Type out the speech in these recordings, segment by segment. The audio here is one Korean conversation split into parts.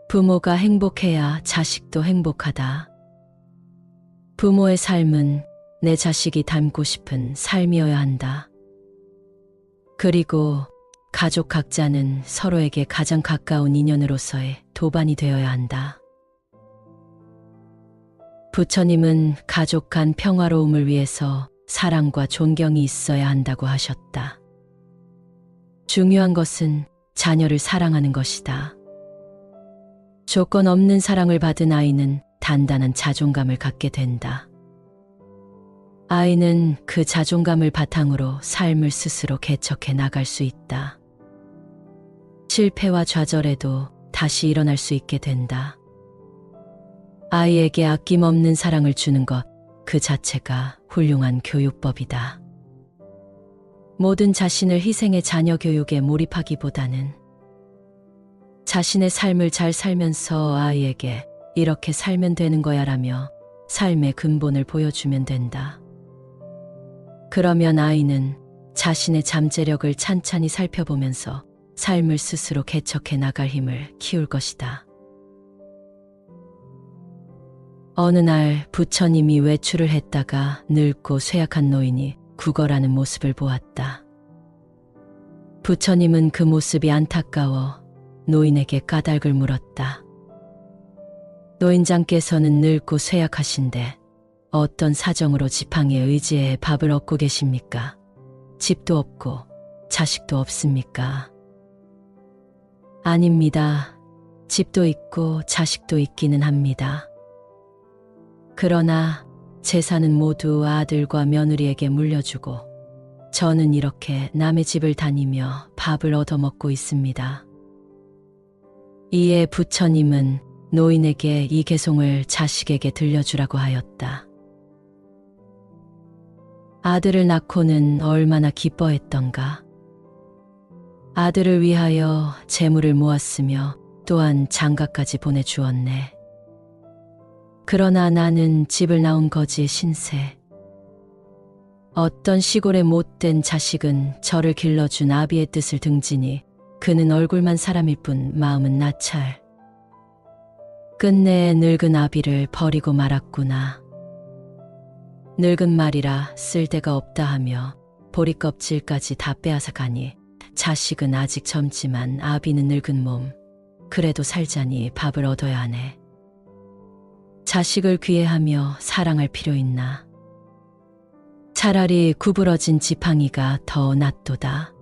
부모가 행복해야 자식도 행복하다. 부모의 삶은 내 자식이 닮고 싶은 삶이어야 한다. 그리고 가족 각자는 서로에게 가장 가까운 인연으로서의 도반이 되어야 한다. 부처님은 가족 간 평화로움을 위해서 사랑과 존경이 있어야 한다고 하셨다. 중요한 것은 자녀를 사랑하는 것이다. 조건 없는 사랑을 받은 아이는 단단한 자존감을 갖게 된다. 아이는 그 자존감을 바탕으로 삶을 스스로 개척해 나갈 수 있다. 실패와 좌절에도 다시 일어날 수 있게 된다. 아이에게 아낌없는 사랑을 주는 것 그 자체가 훌륭한 교육법이다. 모든 자신을 희생해 자녀 교육에 몰입하기보다는 자신의 삶을 잘 살면서 아이에게 이렇게 살면 되는 거야 라며 삶의 근본을 보여주면 된다. 그러면 아이는 자신의 잠재력을 찬찬히 살펴보면서 삶을 스스로 개척해 나갈 힘을 키울 것이다. 어느 날 부처님이 외출을 했다가 늙고 쇠약한 노인이 구걸하는 모습을 보았다. 부처님은 그 모습이 안타까워 노인에게 까닭을 물었다. 노인장께서는 늙고 쇠약하신데 어떤 사정으로 지팡이에 의지해 밥을 얻고 계십니까? 집도 없고 자식도 없습니까? 아닙니다. 집도 있고 자식도 있기는 합니다. 그러나 재산은 모두 아들과 며느리에게 물려주고 저는 이렇게 남의 집을 다니며 밥을 얻어먹고 있습니다. 이에 부처님은 노인에게 이 개송을 자식에게 들려주라고 하였다. 아들을 낳고는 얼마나 기뻐했던가. 아들을 위하여 재물을 모았으며 또한 장가까지 보내주었네. 그러나 나는 집을 나온 거지의 신세. 어떤 시골의 못된 자식은 저를 길러준 아비의 뜻을 등지니 그는 얼굴만 사람일 뿐 마음은 나찰. 끝내 늙은 아비를 버리고 말았구나. 늙은 말이라 쓸데가 없다 하며 보리껍질까지 다 빼앗아 가니 자식은 아직 젊지만 아비는 늙은 몸. 그래도 살자니 밥을 얻어야 하네. 자식을 귀해하며 사랑할 필요 있나. 차라리 구부러진 지팡이가 더 낫도다.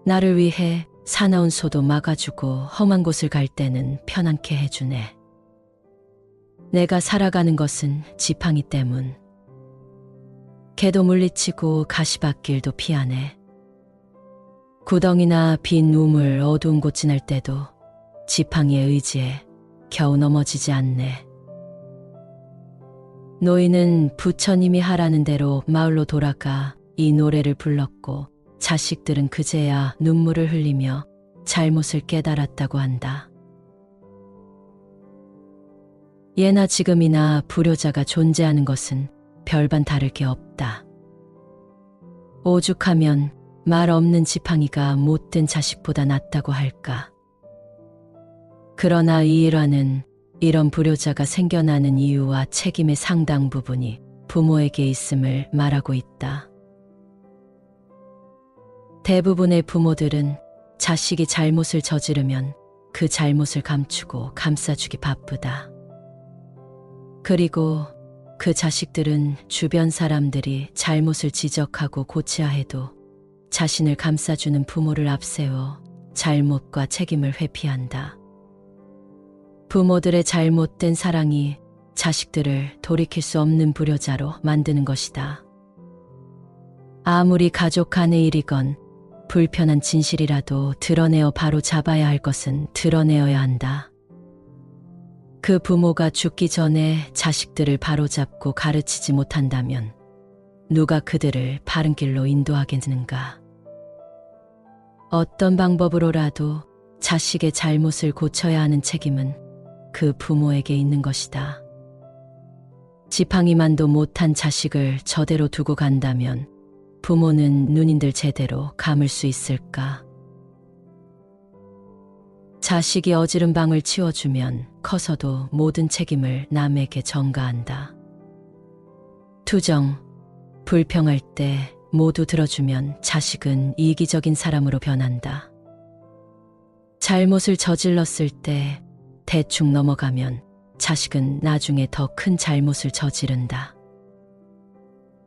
나를 위해 사나운 소도 막아주고 험한 곳을 갈 때는 편안케 해주네. 내가 살아가는 것은 지팡이 때문. 개도 물리치고 가시밭길도 피하네. 구덩이나 빈 우물 어두운 곳 지날 때도 지팡이에 의지해 겨우 넘어지지 않네. 노인은 부처님이 하라는 대로 마을로 돌아가 이 노래를 불렀고 자식들은 그제야 눈물을 흘리며 잘못을 깨달았다고 한다. 예나 지금이나 불효자가 존재하는 것은 별반 다를 게 없다. 오죽하면 말 없는 지팡이가 못된 자식보다 낫다고 할까. 그러나 이 일화는 이런 불효자가 생겨나는 이유와 책임의 상당 부분이 부모에게 있음을 말하고 있다. 대부분의 부모들은 자식이 잘못을 저지르면 그 잘못을 감추고 감싸주기 바쁘다. 그리고 그 자식들은 주변 사람들이 잘못을 지적하고 고쳐야 해도 자신을 감싸주는 부모를 앞세워 잘못과 책임을 회피한다. 부모들의 잘못된 사랑이 자식들을 돌이킬 수 없는 불효자로 만드는 것이다. 아무리 가족 간의 일이건 불편한 진실이라도 드러내어 바로 잡아야 할 것은 드러내어야 한다. 그 부모가 죽기 전에 자식들을 바로잡고 가르치지 못한다면 누가 그들을 바른 길로 인도하겠는가. 어떤 방법으로라도 자식의 잘못을 고쳐야 하는 책임은 그 부모에게 있는 것이다. 지팡이만도 못한 자식을 저대로 두고 간다면 부모는 눈인들 제대로 감을 수 있을까? 자식이 어지른 방을 치워주면 커서도 모든 책임을 남에게 전가한다. 투정, 불평할 때 모두 들어주면 자식은 이기적인 사람으로 변한다. 잘못을 저질렀을 때 대충 넘어가면 자식은 나중에 더 큰 잘못을 저지른다.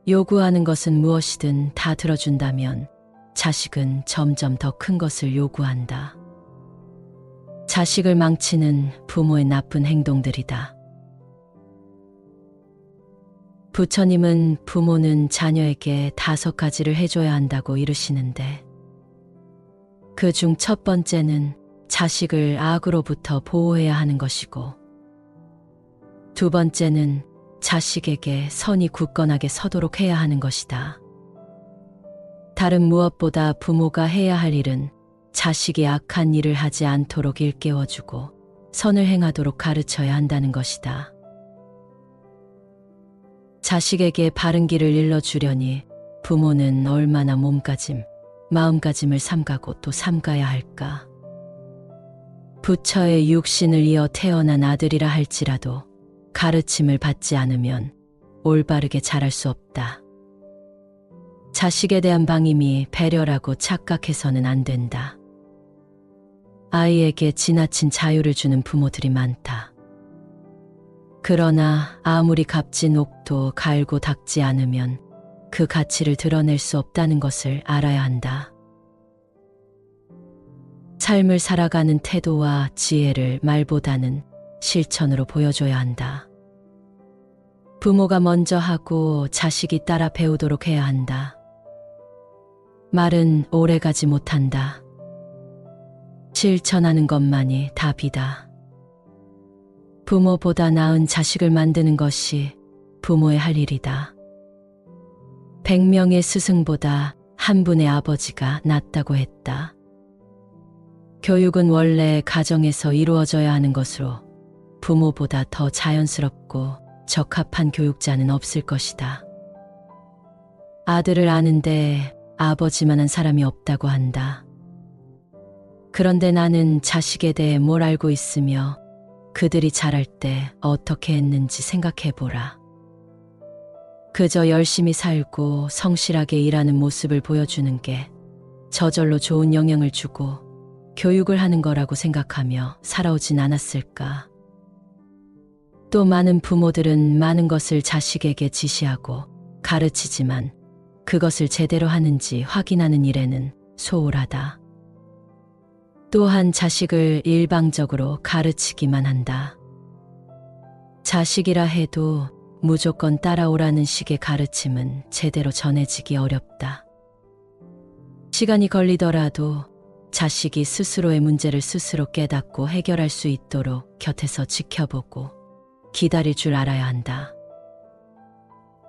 요구하는 것은 무엇이든 다 들어준다면 자식은 점점 더 큰 것을 요구한다. 자식을 망치는 부모의 나쁜 행동들이다. 부처님은 부모는 자녀에게 5가지를 해줘야 한다고 이르시는데 그중 첫 번째는 자식을 악으로부터 보호해야 하는 것이고 두 번째는 자식에게 선이 굳건하게 서도록 해야 하는 것이다. 다른 무엇보다 부모가 해야 할 일은 자식이 악한 일을 하지 않도록 일깨워주고 선을 행하도록 가르쳐야 한다는 것이다. 자식에게 바른 길을 일러주려니 부모는 얼마나 몸가짐, 마음가짐을 삼가고 또 삼가야 할까. 부처의 육신을 이어 태어난 아들이라 할지라도 가르침을 받지 않으면 올바르게 자랄 수 없다. 자식에 대한 방임이 배려라고 착각해서는 안 된다. 아이에게 지나친 자유를 주는 부모들이 많다. 그러나 아무리 값진 옥도 갈고 닦지 않으면 그 가치를 드러낼 수 없다는 것을 알아야 한다. 삶을 살아가는 태도와 지혜를 말보다는 실천으로 보여줘야 한다. 부모가 먼저 하고 자식이 따라 배우도록 해야 한다. 말은 오래가지 못한다. 실천하는 것만이 답이다. 부모보다 나은 자식을 만드는 것이 부모의 할 일이다. 100명의 스승보다 한 분의 아버지가 낫다고 했다. 교육은 원래 가정에서 이루어져야 하는 것으로 부모보다 더 자연스럽고 적합한 교육자는 없을 것이다. 아들을 아는데 아버지만한 사람이 없다고 한다. 그런데 나는 자식에 대해 뭘 알고 있으며 그들이 자랄 때 어떻게 했는지 생각해보라. 그저 열심히 살고 성실하게 일하는 모습을 보여주는 게 저절로 좋은 영향을 주고 교육을 하는 거라고 생각하며 살아오진 않았을까. 또 많은 부모들은 많은 것을 자식에게 지시하고 가르치지만 그것을 제대로 하는지 확인하는 일에는 소홀하다. 또한 자식을 일방적으로 가르치기만 한다. 자식이라 해도 무조건 따라오라는 식의 가르침은 제대로 전해지기 어렵다. 시간이 걸리더라도 자식이 스스로의 문제를 스스로 깨닫고 해결할 수 있도록 곁에서 지켜보고 기다릴 줄 알아야 한다.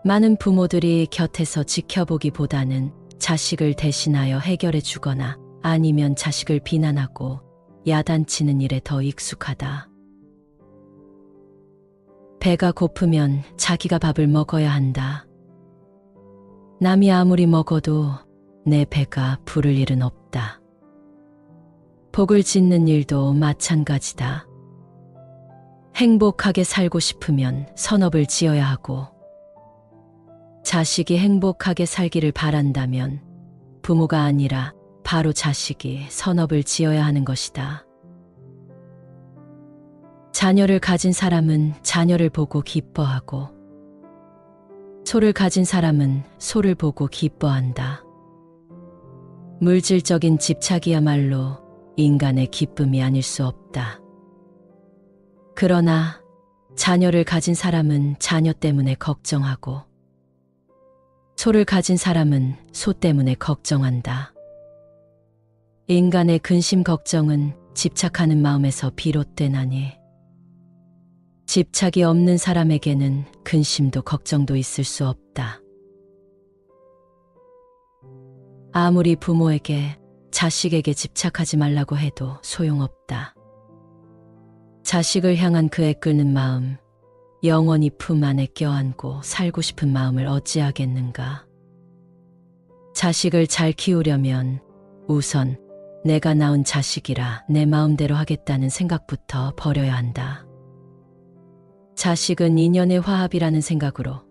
많은 부모들이 곁에서 지켜보기보다는 자식을 대신하여 해결해 주거나 아니면 자식을 비난하고 야단치는 일에 더 익숙하다. 배가 고프면 자기가 밥을 먹어야 한다. 남이 아무리 먹어도 내 배가 부를 일은 없다. 복을 짓는 일도 마찬가지다. 행복하게 살고 싶으면 선업을 지어야 하고 자식이 행복하게 살기를 바란다면 부모가 아니라 바로 자식이 선업을 지어야 하는 것이다. 자녀를 가진 사람은 자녀를 보고 기뻐하고 소를 가진 사람은 소를 보고 기뻐한다. 물질적인 집착이야말로 인간의 기쁨이 아닐 수 없다. 그러나 자녀를 가진 사람은 자녀 때문에 걱정하고 소를 가진 사람은 소 때문에 걱정한다. 인간의 근심 걱정은 집착하는 마음에서 비롯되나니 집착이 없는 사람에게는 근심도 걱정도 있을 수 없다. 아무리 부모에게 자식에게 집착하지 말라고 해도 소용없다. 자식을 향한 그의 끓는 마음, 영원히 품 안에 껴안고 살고 싶은 마음을 어찌하겠는가. 자식을 잘 키우려면 우선 내가 낳은 자식이라 내 마음대로 하겠다는 생각부터 버려야 한다. 자식은 인연의 화합이라는 생각으로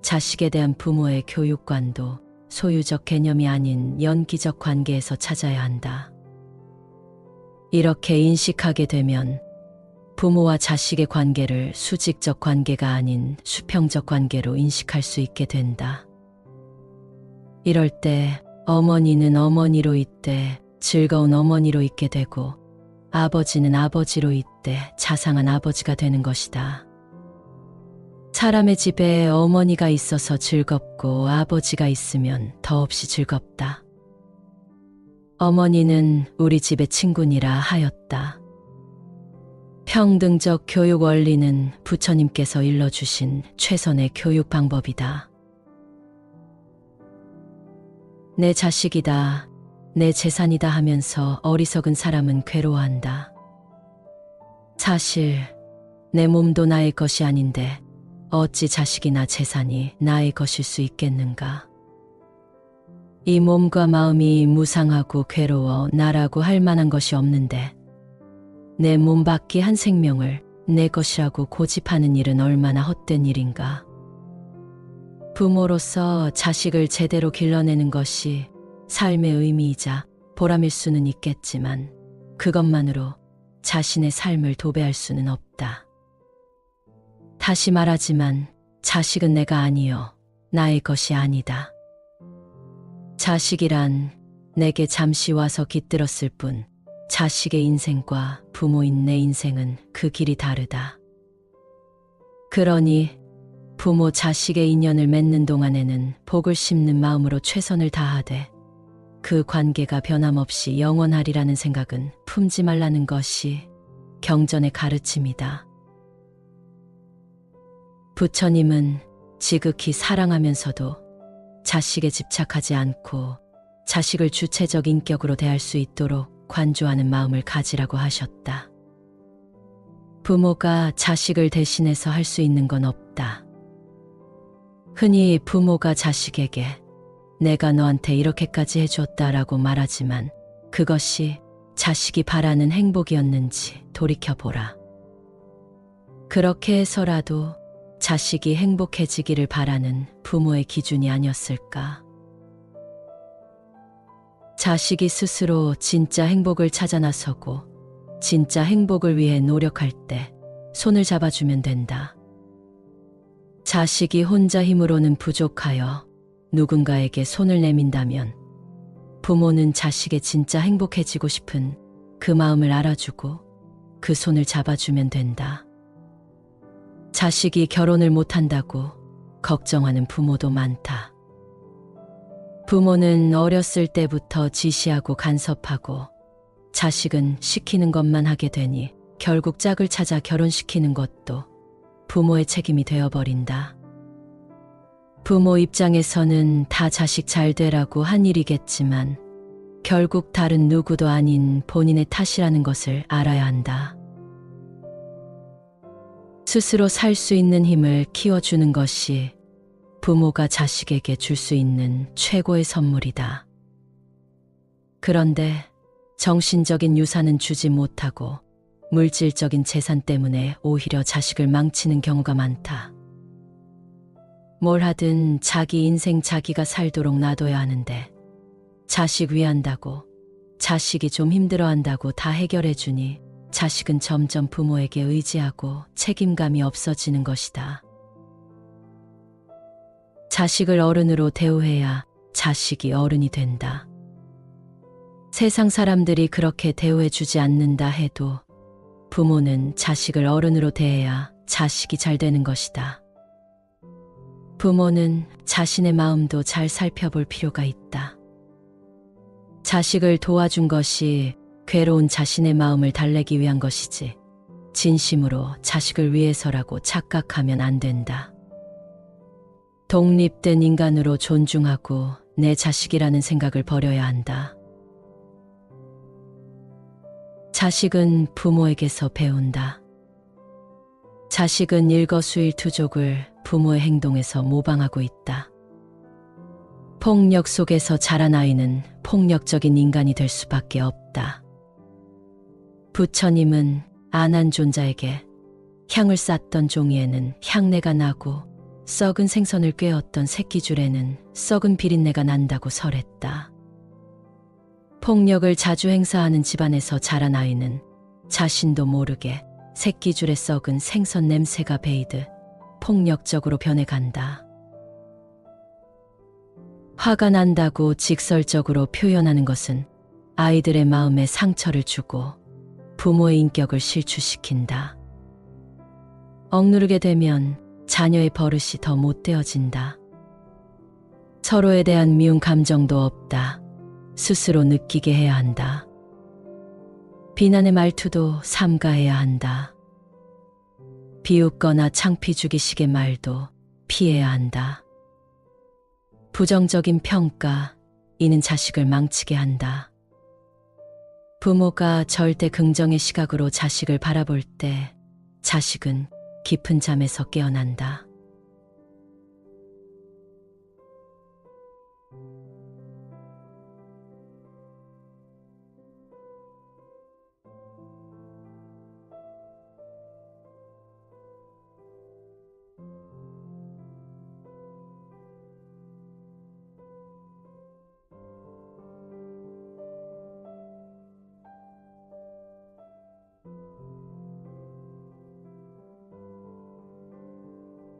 자식에 대한 부모의 교육관도 소유적 개념이 아닌 연기적 관계에서 찾아야 한다. 이렇게 인식하게 되면 부모와 자식의 관계를 수직적 관계가 아닌 수평적 관계로 인식할 수 있게 된다. 이럴 때 어머니는 어머니로 있되 즐거운 어머니로 있게 되고 아버지는 아버지로 있되 자상한 아버지가 되는 것이다. 사람의 집에 어머니가 있어서 즐겁고 아버지가 있으면 더없이 즐겁다. 어머니는 우리 집의 친구니라 하였다. 평등적 교육 원리는 부처님께서 일러주신 최선의 교육 방법이다. 내 자식이다, 내 재산이다 하면서 어리석은 사람은 괴로워한다. 사실 내 몸도 나의 것이 아닌데 어찌 자식이나 재산이 나의 것일 수 있겠는가. 이 몸과 마음이 무상하고 괴로워 나라고 할 만한 것이 없는데 내 몸 밖의 한 생명을 내 것이라고 고집하는 일은 얼마나 헛된 일인가. 부모로서 자식을 제대로 길러내는 것이 삶의 의미이자 보람일 수는 있겠지만 그것만으로 자신의 삶을 도배할 수는 없다. 다시 말하지만 자식은 내가 아니요 나의 것이 아니다. 자식이란 내게 잠시 와서 깃들었을 뿐 자식의 인생과 부모인 내 인생은 그 길이 다르다. 그러니 부모 자식의 인연을 맺는 동안에는 복을 심는 마음으로 최선을 다하되 그 관계가 변함없이 영원하리라는 생각은 품지 말라는 것이 경전의 가르침이다. 부처님은 지극히 사랑하면서도 자식에 집착하지 않고 자식을 주체적 인격으로 대할 수 있도록 관조하는 마음을 가지라고 하셨다. 부모가 자식을 대신해서 할 수 있는 건 없다. 흔히 부모가 자식에게 내가 너한테 이렇게까지 해줬다라고 말하지만 그것이 자식이 바라는 행복이었는지 돌이켜보라. 그렇게 해서라도 자식이 행복해지기를 바라는 부모의 기준이 아니었을까. 자식이 스스로 진짜 행복을 찾아 나서고 진짜 행복을 위해 노력할 때 손을 잡아주면 된다. 자식이 혼자 힘으로는 부족하여 누군가에게 손을 내민다면 부모는 자식의 진짜 행복해지고 싶은 그 마음을 알아주고 그 손을 잡아주면 된다. 자식이 결혼을 못한다고 걱정하는 부모도 많다. 부모는 어렸을 때부터 지시하고 간섭하고 자식은 시키는 것만 하게 되니 결국 짝을 찾아 결혼시키는 것도 부모의 책임이 되어버린다. 부모 입장에서는 다 자식 잘 되라고 한 일이겠지만 결국 다른 누구도 아닌 본인의 탓이라는 것을 알아야 한다. 스스로 살 수 있는 힘을 키워주는 것이 부모가 자식에게 줄 수 있는 최고의 선물이다. 그런데 정신적인 유산은 주지 못하고 물질적인 재산 때문에 오히려 자식을 망치는 경우가 많다. 뭘 하든 자기 인생 자기가 살도록 놔둬야 하는데 자식 위한다고 자식이 좀 힘들어한다고 다 해결해주니 자식은 점점 부모에게 의지하고 책임감이 없어지는 것이다. 자식을 어른으로 대우해야 자식이 어른이 된다. 세상 사람들이 그렇게 대우해주지 않는다 해도 부모는 자식을 어른으로 대해야 자식이 잘 되는 것이다. 부모는 자신의 마음도 잘 살펴볼 필요가 있다. 자식을 도와준 것이 괴로운 자신의 마음을 달래기 위한 것이지 진심으로 자식을 위해서라고 착각하면 안 된다. 독립된 인간으로 존중하고 내 자식이라는 생각을 버려야 한다. 자식은 부모에게서 배운다. 자식은 일거수일투족을 부모의 행동에서 모방하고 있다. 폭력 속에서 자란 아이는 폭력적인 인간이 될 수밖에 없다. 부처님은 안한 존자에게 향을 쌌던 종이에는 향내가 나고 썩은 생선을 꿰었던 새끼줄에는 썩은 비린내가 난다고 설했다. 폭력을 자주 행사하는 집안에서 자란 아이는 자신도 모르게 새끼줄에 썩은 생선 냄새가 배이듯 폭력적으로 변해간다. 화가 난다고 직설적으로 표현하는 것은 아이들의 마음에 상처를 주고 부모의 인격을 실추시킨다. 억누르게 되면 자녀의 버릇이 더 못되어진다. 서로에 대한 미운 감정도 없다. 스스로 느끼게 해야 한다. 비난의 말투도 삼가해야 한다. 비웃거나 창피 죽이식의 말도 피해야 한다. 부정적인 평가, 이는 자식을 망치게 한다. 부모가 절대 긍정의 시각으로 자식을 바라볼 때 자식은 깊은 잠에서 깨어난다.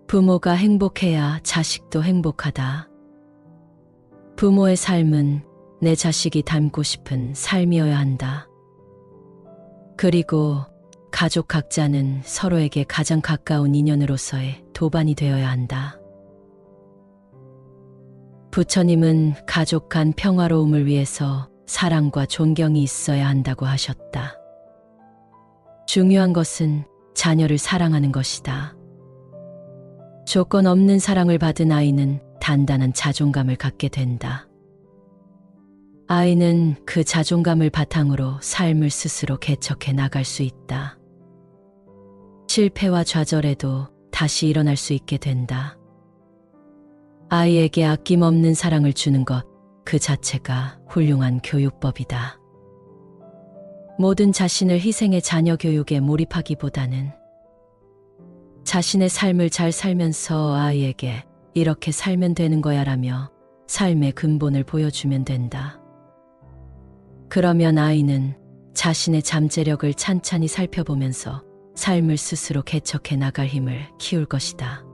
부모가 행복해야 자식도 행복하다. 부모의 삶은 내 자식이 닮고 싶은 삶이어야 한다. 그리고 가족 각자는 서로에게 가장 가까운 인연으로서의 도반이 되어야 한다. 부처님은 가족 간 평화로움을 위해서 사랑과 존경이 있어야 한다고 하셨다. 중요한 것은 자녀를 사랑하는 것이다. 조건 없는 사랑을 받은 아이는 단단한 자존감을 갖게 된다. 아이는 그 자존감을 바탕으로 삶을 스스로 개척해 나갈 수 있다. 실패와 좌절에도 다시 일어날 수 있게 된다. 아이에게 아낌없는 사랑을 주는 것, 그 자체가 훌륭한 교육법이다. 모든 자신을 희생해 자녀 교육에 몰입하기보다는 자신의 삶을 잘 살면서 아이에게 이렇게 살면 되는 거야라며 삶의 근본을 보여주면 된다. 그러면 아이는 자신의 잠재력을 찬찬히 살펴보면서 삶을 스스로 개척해 나갈 힘을 키울 것이다.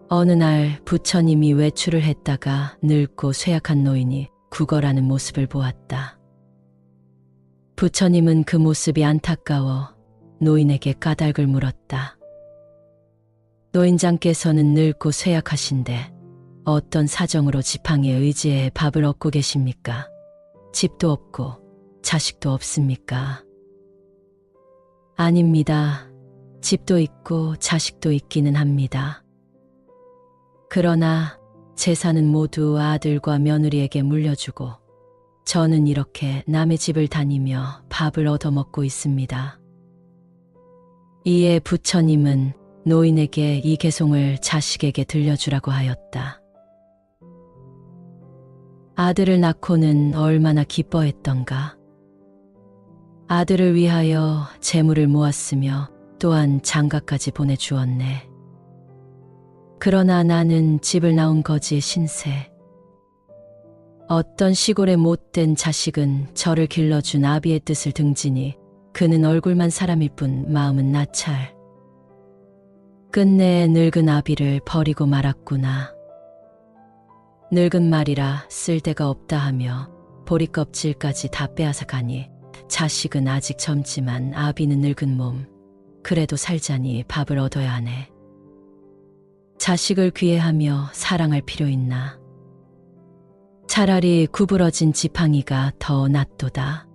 어느 날 부처님이 외출을 했다가 늙고 쇠약한 노인이 구걸하는 모습을 보았다. 부처님은 그 모습이 안타까워 노인에게 까닭을 물었다. 노인장께서는 늙고 쇠약하신데 어떤 사정으로 지팡이에 의지해 밥을 얻고 계십니까? 집도 없고 자식도 없습니까? 아닙니다. 집도 있고 자식도 있기는 합니다. 그러나 재산은 모두 아들과 며느리에게 물려주고 저는 이렇게 남의 집을 다니며 밥을 얻어먹고 있습니다. 이에 부처님은 노인에게 이 개송을 자식에게 들려주라고 하였다. 아들을 낳고는 얼마나 기뻐했던가. 아들을 위하여 재물을 모았으며 또한 장가까지 보내주었네. 그러나 나는 집을 나온 거지의 신세. 어떤 시골의 못된 자식은 저를 길러준 아비의 뜻을 등지니 그는 얼굴만 사람일 뿐 마음은 나찰. 끝내 늙은 아비를 버리고 말았구나. 늙은 말이라 쓸데가 없다 하며 보리껍질까지 다 빼앗아 가니 자식은 아직 젊지만 아비는 늙은 몸. 그래도 살자니 밥을 얻어야 하네. 자식을 귀해하며 사랑할 필요 있나. 차라리 구부러진 지팡이가 더 낫도다.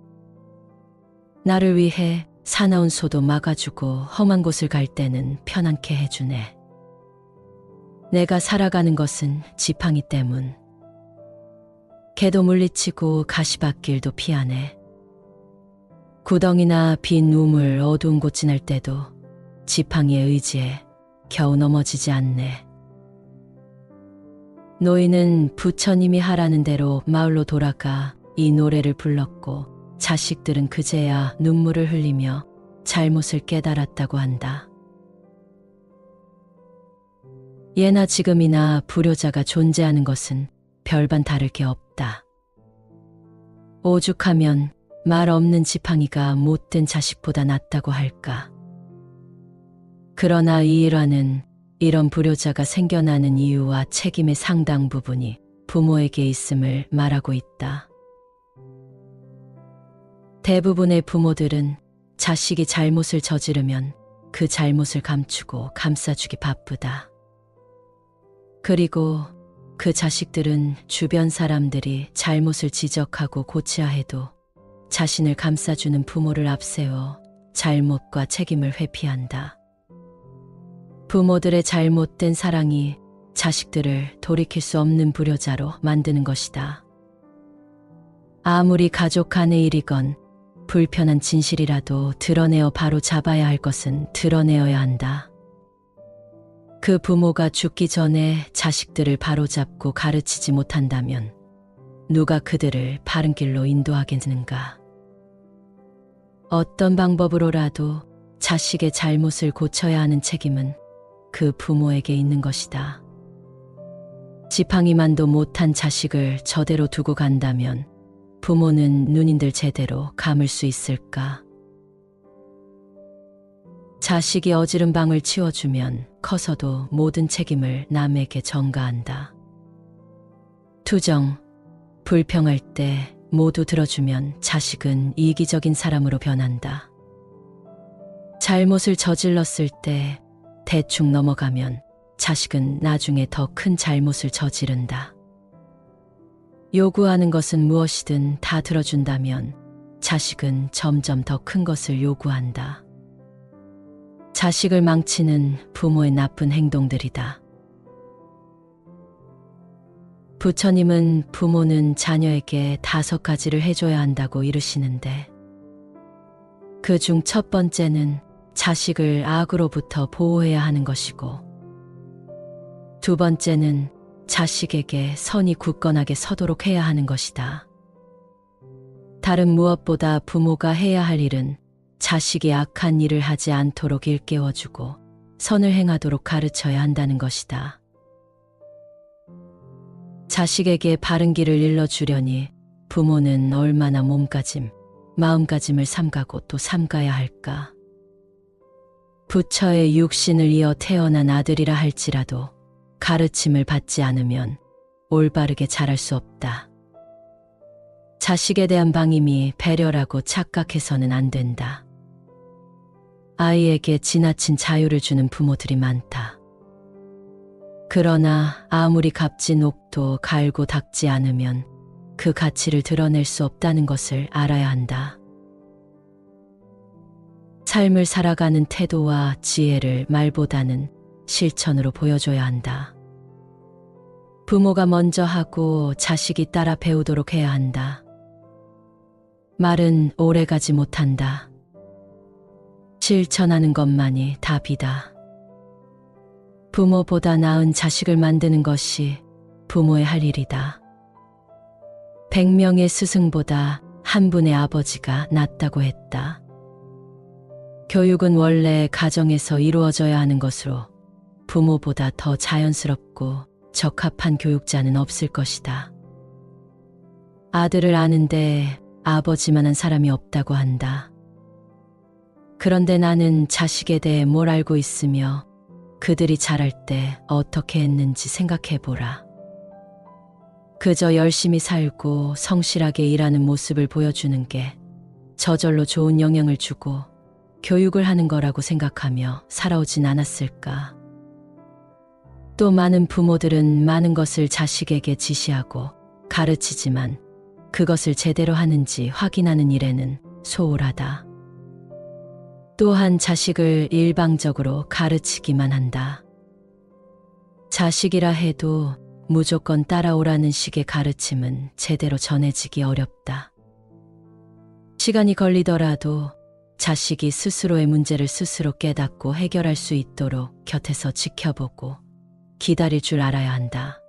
나를 위해 사나운 소도 막아주고 험한 곳을 갈 때는 편안케 해주네. 내가 살아가는 것은 지팡이 때문. 개도 물리치고 가시밭길도 피하네. 구덩이나 빈 우물 어두운 곳 지날 때도 지팡이의 의지에 겨우 넘어지지 않네. 노인은 부처님이 하라는 대로 마을로 돌아가 이 노래를 불렀고 자식들은 그제야 눈물을 흘리며 잘못을 깨달았다고 한다. 예나 지금이나 불효자가 존재하는 것은 별반 다를 게 없다. 오죽하면 말 없는 지팡이가 못된 자식보다 낫다고 할까. 그러나 이 일화는 이런 불효자가 생겨나는 이유와 책임의 상당 부분이 부모에게 있음을 말하고 있다. 대부분의 부모들은 자식이 잘못을 저지르면 그 잘못을 감추고 감싸주기 바쁘다. 그리고 그 자식들은 주변 사람들이 잘못을 지적하고 고쳐야 해도 자신을 감싸주는 부모를 앞세워 잘못과 책임을 회피한다. 부모들의 잘못된 사랑이 자식들을 돌이킬 수 없는 불효자로 만드는 것이다. 아무리 가족 간의 일이건 불편한 진실이라도 드러내어 바로 잡아야 할 것은 드러내어야 한다. 그 부모가 죽기 전에 자식들을 바로잡고 가르치지 못한다면 누가 그들을 바른 길로 인도하겠는가? 어떤 방법으로라도 자식의 잘못을 고쳐야 하는 책임은 그 부모에게 있는 것이다. 지팡이만도 못한 자식을 저대로 두고 간다면 부모는 눈인들 제대로 감을 수 있을까? 자식이 어지른 방을 치워주면 커서도 모든 책임을 남에게 전가한다. 투정, 불평할 때 모두 들어주면 자식은 이기적인 사람으로 변한다. 잘못을 저질렀을 때 대충 넘어가면 자식은 나중에 더 큰 잘못을 저지른다. 요구하는 것은 무엇이든 다 들어준다면 자식은 점점 더 큰 것을 요구한다. 자식을 망치는 부모의 나쁜 행동들이다. 부처님은 부모는 자녀에게 5가지를 해줘야 한다고 이르시는데 그중 첫 번째는 자식을 악으로부터 보호해야 하는 것이고 두 번째는 자식에게 선이 굳건하게 서도록 해야 하는 것이다. 다른 무엇보다 부모가 해야 할 일은 자식이 악한 일을 하지 않도록 일깨워주고 선을 행하도록 가르쳐야 한다는 것이다. 자식에게 바른 길을 일러주려니 부모는 얼마나 몸가짐, 마음가짐을 삼가고 또 삼가야 할까. 부처의 육신을 이어 태어난 아들이라 할지라도 가르침을 받지 않으면 올바르게 자랄 수 없다. 자식에 대한 방임이 배려라고 착각해서는 안 된다. 아이에게 지나친 자유를 주는 부모들이 많다. 그러나 아무리 값진 옥도 갈고 닦지 않으면 그 가치를 드러낼 수 없다는 것을 알아야 한다. 삶을 살아가는 태도와 지혜를 말보다는 실천으로 보여줘야 한다. 부모가 먼저 하고 자식이 따라 배우도록 해야 한다. 말은 오래가지 못한다. 실천하는 것만이 답이다. 부모보다 나은 자식을 만드는 것이 부모의 할 일이다. 100명의 스승보다 한 분의 아버지가 낫다고 했다. 교육은 원래 가정에서 이루어져야 하는 것으로 부모보다 더 자연스럽고 적합한 교육자는 없을 것이다. 아들을 아는데 아버지만한 사람이 없다고 한다. 그런데 나는 자식에 대해 뭘 알고 있으며 그들이 자랄 때 어떻게 했는지 생각해보라. 그저 열심히 살고 성실하게 일하는 모습을 보여주는 게 저절로 좋은 영향을 주고 교육을 하는 거라고 생각하며 살아오진 않았을까. 또 많은 부모들은 많은 것을 자식에게 지시하고 가르치지만 그것을 제대로 하는지 확인하는 일에는 소홀하다. 또한 자식을 일방적으로 가르치기만 한다. 자식이라 해도 무조건 따라오라는 식의 가르침은 제대로 전해지기 어렵다. 시간이 걸리더라도 자식이 스스로의 문제를 스스로 깨닫고 해결할 수 있도록 곁에서 지켜보고 기다릴 줄 알아야 한다.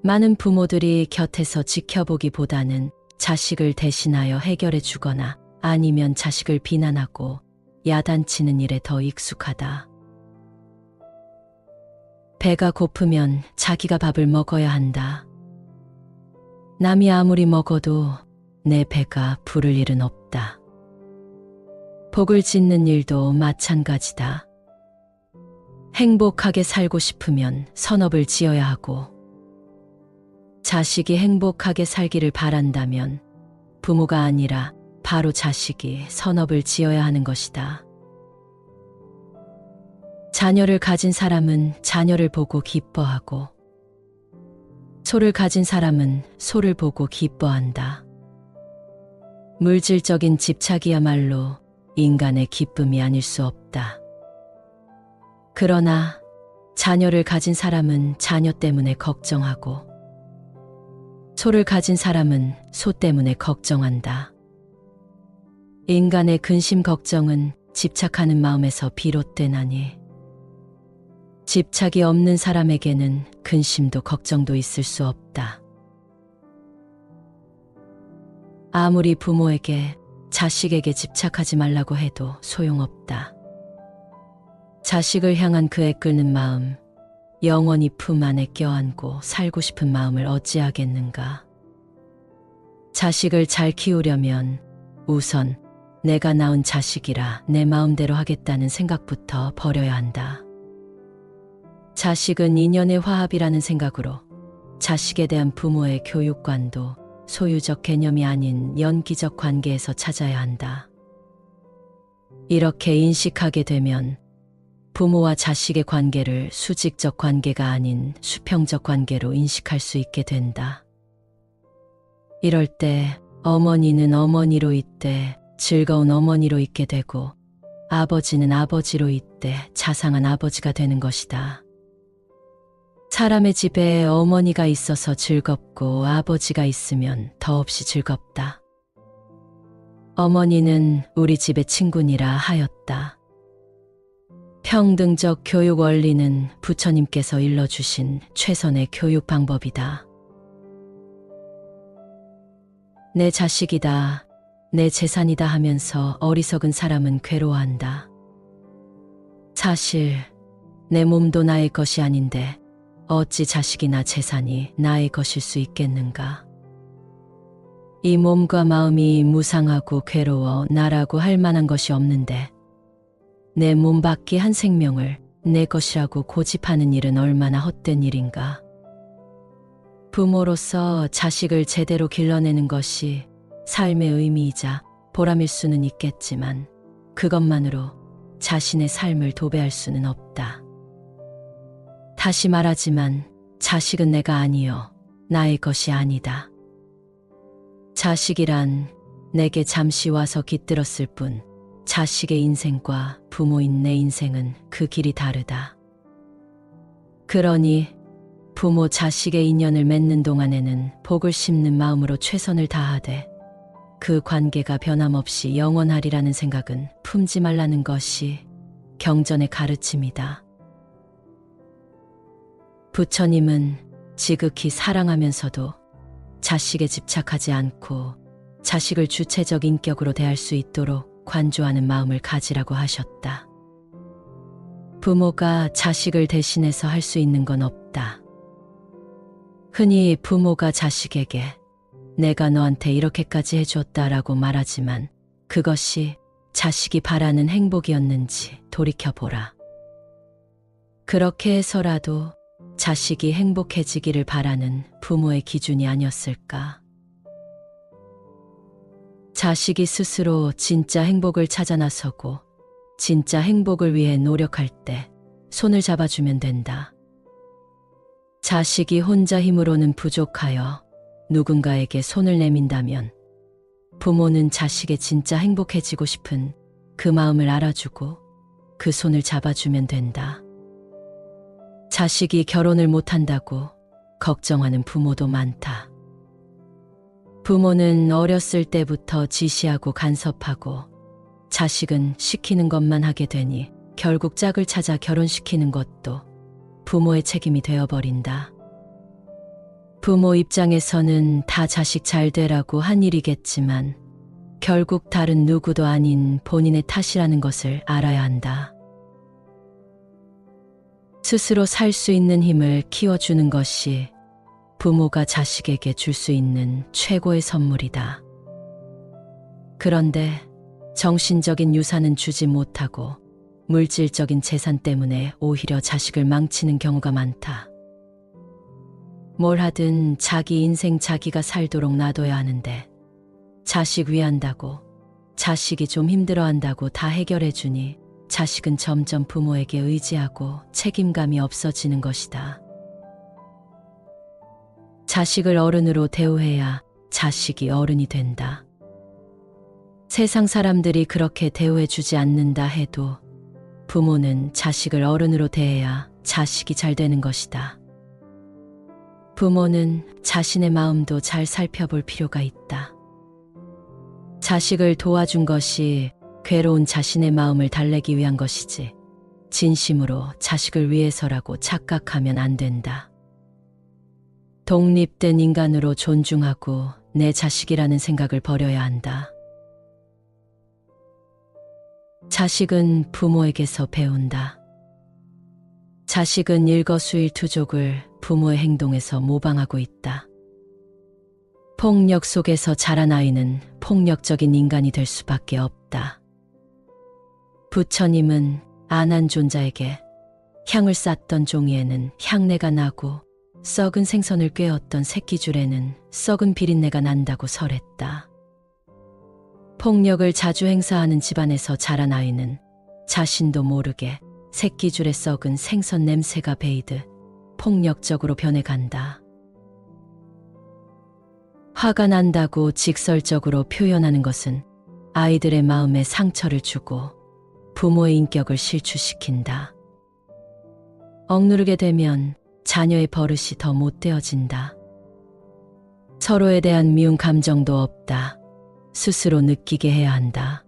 많은 부모들이 곁에서 지켜보기보다는 자식을 대신하여 해결해 주거나 아니면 자식을 비난하고 야단치는 일에 더 익숙하다. 배가 고프면 자기가 밥을 먹어야 한다. 남이 아무리 먹어도 내 배가 부를 일은 없다. 복을 짓는 일도 마찬가지다. 행복하게 살고 싶으면 선업을 지어야 하고, 자식이 행복하게 살기를 바란다면 부모가 아니라 바로 자식이 선업을 지어야 하는 것이다. 자녀를 가진 사람은 자녀를 보고 기뻐하고, 소를 가진 사람은 소를 보고 기뻐한다. 물질적인 집착이야말로 인간의 기쁨이 아닐 수 없다. 그러나 자녀를 가진 사람은 자녀 때문에 걱정하고, 소를 가진 사람은 소 때문에 걱정한다. 인간의 근심 걱정은 집착하는 마음에서 비롯되나니, 집착이 없는 사람에게는 근심도 걱정도 있을 수 없다. 아무리 부모에게 자식에게 집착하지 말라고 해도 소용없다. 자식을 향한 그의 끓는 마음, 영원히 품 안에 껴안고 살고 싶은 마음을 어찌하겠는가. 자식을 잘 키우려면 우선 내가 낳은 자식이라 내 마음대로 하겠다는 생각부터 버려야 한다. 자식은 인연의 화합이라는 생각으로 자식에 대한 부모의 교육관도 소유적 개념이 아닌 연기적 관계에서 찾아야 한다. 이렇게 인식하게 되면 부모와 자식의 관계를 수직적 관계가 아닌 수평적 관계로 인식할 수 있게 된다. 이럴 때 어머니는 어머니로 있되 즐거운 어머니로 있게 되고, 아버지는 아버지로 있되 자상한 아버지가 되는 것이다. 사람의 집에 어머니가 있어서 즐겁고 아버지가 있으면 더없이 즐겁다. 어머니는 우리 집의 친구니라 하였다. 평등적 교육 원리는 부처님께서 일러주신 최선의 교육 방법이다. 내 자식이다, 내 재산이다 하면서 어리석은 사람은 괴로워한다. 사실 내 몸도 나의 것이 아닌데 어찌 자식이나 재산이 나의 것일 수 있겠는가. 이 몸과 마음이 무상하고 괴로워 나라고 할 만한 것이 없는데 내 몸 밖의 한 생명을 내 것이라고 고집하는 일은 얼마나 헛된 일인가. 부모로서 자식을 제대로 길러내는 것이 삶의 의미이자 보람일 수는 있겠지만 그것만으로 자신의 삶을 도배할 수는 없다. 다시 말하지만 자식은 내가 아니요 나의 것이 아니다. 자식이란 내게 잠시 와서 깃들었을 뿐 자식의 인생과 부모인 내 인생은 그 길이 다르다. 그러니 부모 자식의 인연을 맺는 동안에는 복을 심는 마음으로 최선을 다하되 그 관계가 변함없이 영원하리라는 생각은 품지 말라는 것이 경전의 가르침이다. 부처님은 지극히 사랑하면서도 자식에 집착하지 않고 자식을 주체적 인격으로 대할 수 있도록 관조하는 마음을 가지라고 하셨다. 부모가 자식을 대신해서 할 수 있는 건 없다. 흔히 부모가 자식에게 내가 너한테 이렇게까지 해줬다라고 말하지만 그것이 자식이 바라는 행복이었는지 돌이켜보라. 그렇게 해서라도 자식이 행복해지기를 바라는 부모의 기준이 아니었을까. 자식이 스스로 진짜 행복을 찾아 나서고 진짜 행복을 위해 노력할 때 손을 잡아주면 된다. 자식이 혼자 힘으로는 부족하여 누군가에게 손을 내민다면 부모는 자식의 진짜 행복해지고 싶은 그 마음을 알아주고 그 손을 잡아주면 된다. 자식이 결혼을 못한다고 걱정하는 부모도 많다. 부모는 어렸을 때부터 지시하고 간섭하고 자식은 시키는 것만 하게 되니 결국 짝을 찾아 결혼시키는 것도 부모의 책임이 되어버린다. 부모 입장에서는 다 자식 잘 되라고 한 일이겠지만 결국 다른 누구도 아닌 본인의 탓이라는 것을 알아야 한다. 스스로 살 수 있는 힘을 키워주는 것이 부모가 자식에게 줄 수 있는 최고의 선물이다. 그런데 정신적인 유산은 주지 못하고 물질적인 재산 때문에 오히려 자식을 망치는 경우가 많다. 뭘 하든 자기 인생 자기가 살도록 놔둬야 하는데 자식 위한다고, 자식이 좀 힘들어한다고 다 해결해주니 자식은 점점 부모에게 의지하고 책임감이 없어지는 것이다. 자식을 어른으로 대우해야 자식이 어른이 된다. 세상 사람들이 그렇게 대우해주지 않는다 해도 부모는 자식을 어른으로 대해야 자식이 잘 되는 것이다. 부모는 자신의 마음도 잘 살펴볼 필요가 있다. 자식을 도와준 것이 괴로운 자신의 마음을 달래기 위한 것이지 진심으로 자식을 위해서라고 착각하면 안 된다. 독립된 인간으로 존중하고 내 자식이라는 생각을 버려야 한다. 자식은 부모에게서 배운다. 자식은 일거수일투족을 부모의 행동에서 모방하고 있다. 폭력 속에서 자란 아이는 폭력적인 인간이 될 수밖에 없다. 부처님은 아난존자에게 향을 쌌던 종이에는 향내가 나고 썩은 생선을 꿰었던 새끼줄에는 썩은 비린내가 난다고 설했다. 폭력을 자주 행사하는 집안에서 자란 아이는 자신도 모르게 새끼줄에 썩은 생선 냄새가 배이듯 폭력적으로 변해간다. 화가 난다고 직설적으로 표현하는 것은 아이들의 마음에 상처를 주고 부모의 인격을 실추시킨다. 억누르게 되면 자녀의 버릇이 더 못되어진다. 서로에 대한 미운 감정도 없다. 스스로 느끼게 해야 한다.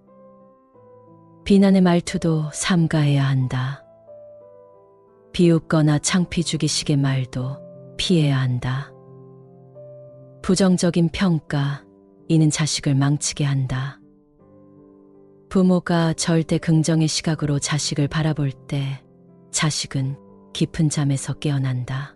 비난의 말투도 삼가해야 한다. 비웃거나 창피 죽이식의 말도 피해야 한다. 부정적인 평가, 이는 자식을 망치게 한다. 부모가 절대 긍정의 시각으로 자식을 바라볼 때 자식은 깊은 잠에서 깨어난다.